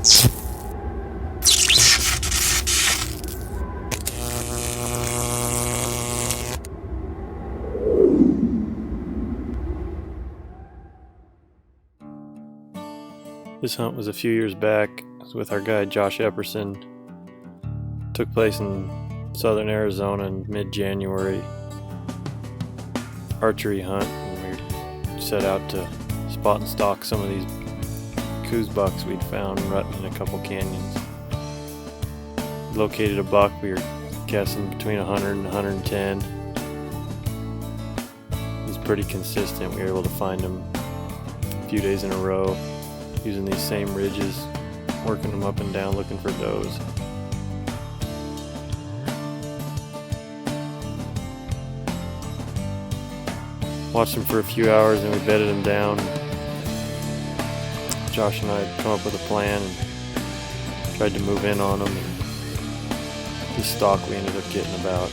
This hunt was a few years back. It was with our guide Josh Epperson. Took place in southern Arizona in mid-January. Archery hunt, and we set out to spot and stalk some of these Coues bucks we'd found rutting in a couple canyons. Located a buck we were guessing between 100 and 110. He was pretty consistent. We were able to find him a few days in a row using these same ridges, working them up and down looking for does. Watched him for a few hours and we bedded him down. Josh and I had come up with a plan and tried to move in on him. His stalk we ended up getting about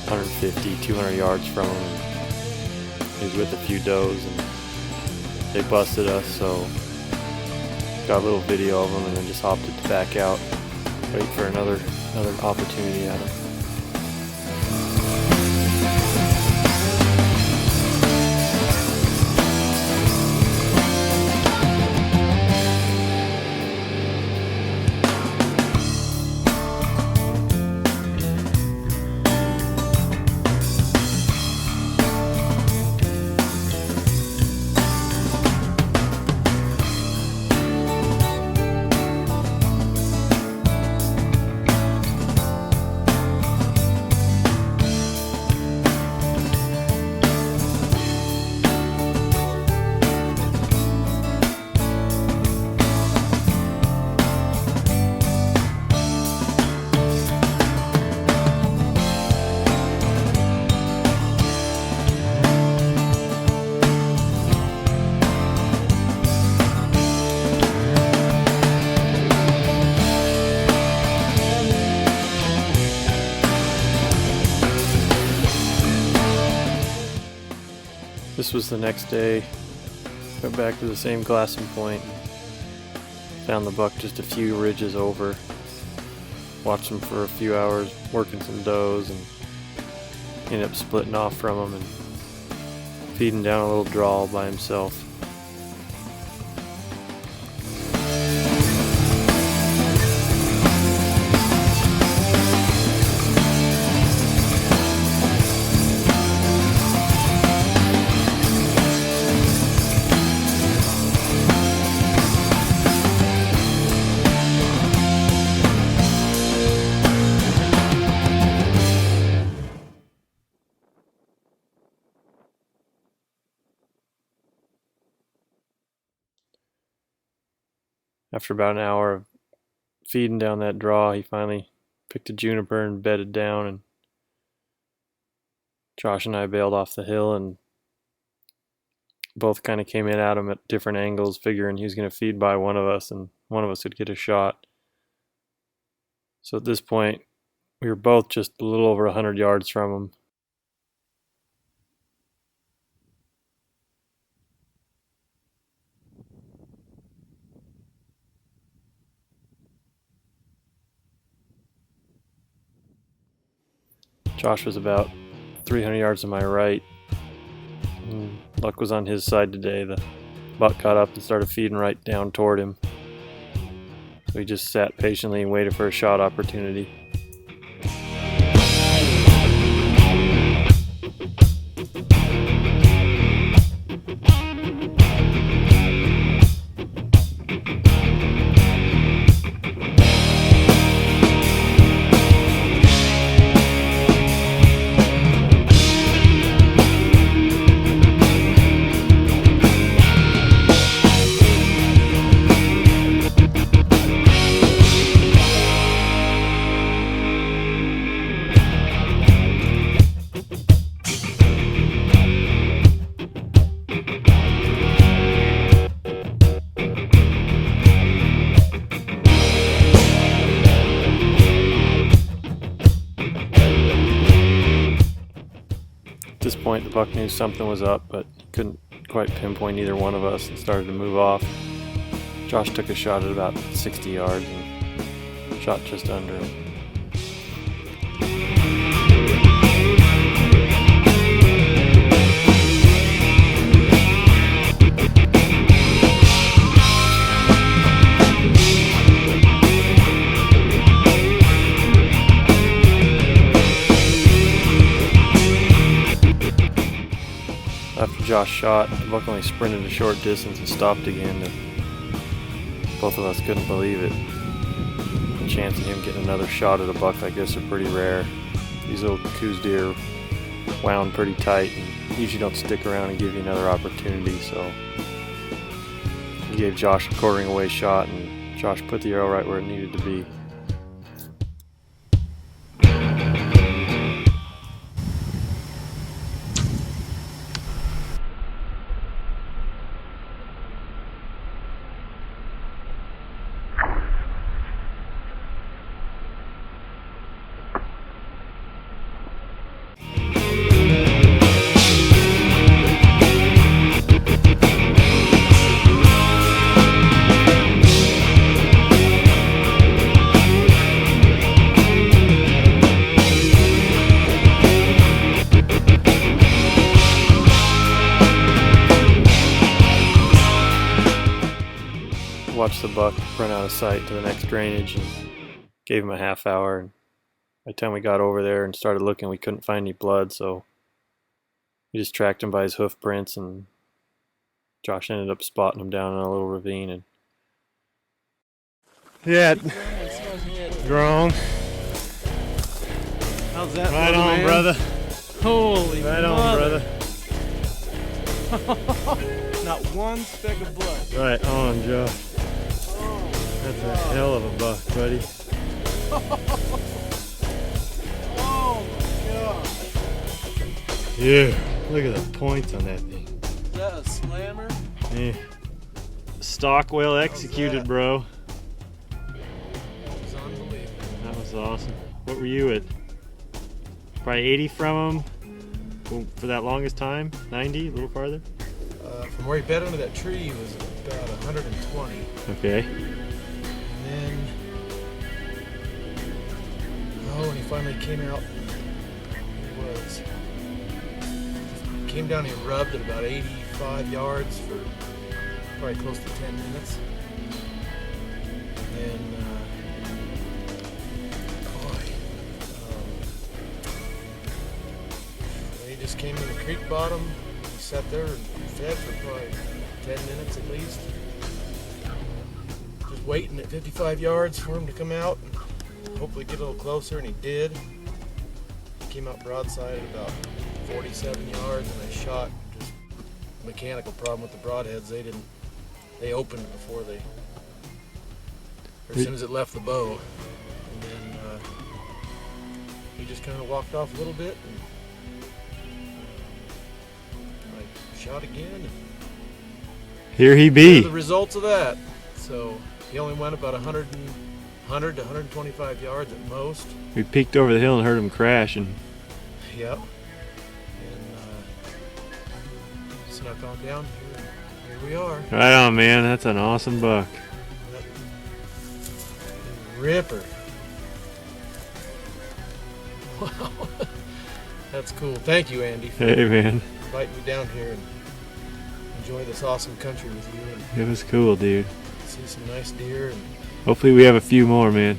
150, 200 yards from him. He was with a few does and they busted us, so got a little video of them and then just hopped it back out, wait for another opportunity at him. This was the next day. Went back to the same glassing point. Found the buck just a few ridges over. Watched him for a few hours, working some does, and ended up splitting off from him and feeding down a little draw by himself. After about an hour of feeding down that draw, he finally picked a juniper and bedded down, and Josh and I bailed off the hill and both kind of came in at him at different angles, figuring he was going to feed by one of us and one of us would get a shot. So at this point, we were both just a little over 100 yards from him. Josh was about 300 yards to my right. Luck was on his side today. The buck got up and started feeding right down toward him. So he just sat patiently and waited for a shot opportunity. At this point, the buck knew something was up, but couldn't quite pinpoint either one of us and started to move off. Josh took a shot at about 60 yards and shot just under it. After Josh shot, the buck only sprinted a short distance and stopped again. Both of us couldn't believe it. The chance of him getting another shot at a buck like this are pretty rare. These old Coues deer wound pretty tight and usually don't stick around and give you another opportunity, so he gave Josh a quartering away shot and Josh put the arrow right where it needed to be. Watched the buck run out of sight to the next drainage and gave him a half hour. And by the time we got over there and started looking, we couldn't find any blood, so we just tracked him by his hoof prints, and Josh ended up spotting him down in a little ravine. And yeah, grown. How's that? Right on, brother. Holy right on, brother. Not one speck of blood. Right on, Joe. That's a hell of a buck, buddy. Oh my god. Yeah, look at the points on that thing. Is that a slammer? Yeah. Stock well executed, bro. That was unbelievable. That was awesome. What were you at? Probably 80 from him for that longest time? 90, a little farther? From where he bed under that tree, he was about 120. Okay. And then, when he finally came out, he came down, he rubbed at about 85 yards for probably close to 10 minutes. And then, he just came in the creek bottom. He sat there and fed for probably 10 minutes at least. Just waiting at 55 yards for him to come out and hopefully get a little closer, and he did. He came out broadside at about 47 yards, and I shot. Just mechanical problem with the broadheads. They opened before or as soon as it left the bow. And then he just kind of walked off a little bit, and shot again. And here he be. The results of that. So he only went about 100 to 125 yards at most. We peeked over the hill and heard him crash, and yep. And snuck on down here. Here we are. right on, man. That's an awesome buck. Ripper. Wow. That's cool. Thank you, Andy, for Hey, man. inviting me down here and enjoy this awesome country with you. And It was cool, dude. see some nice deer. And Hopefully we have a few more, man.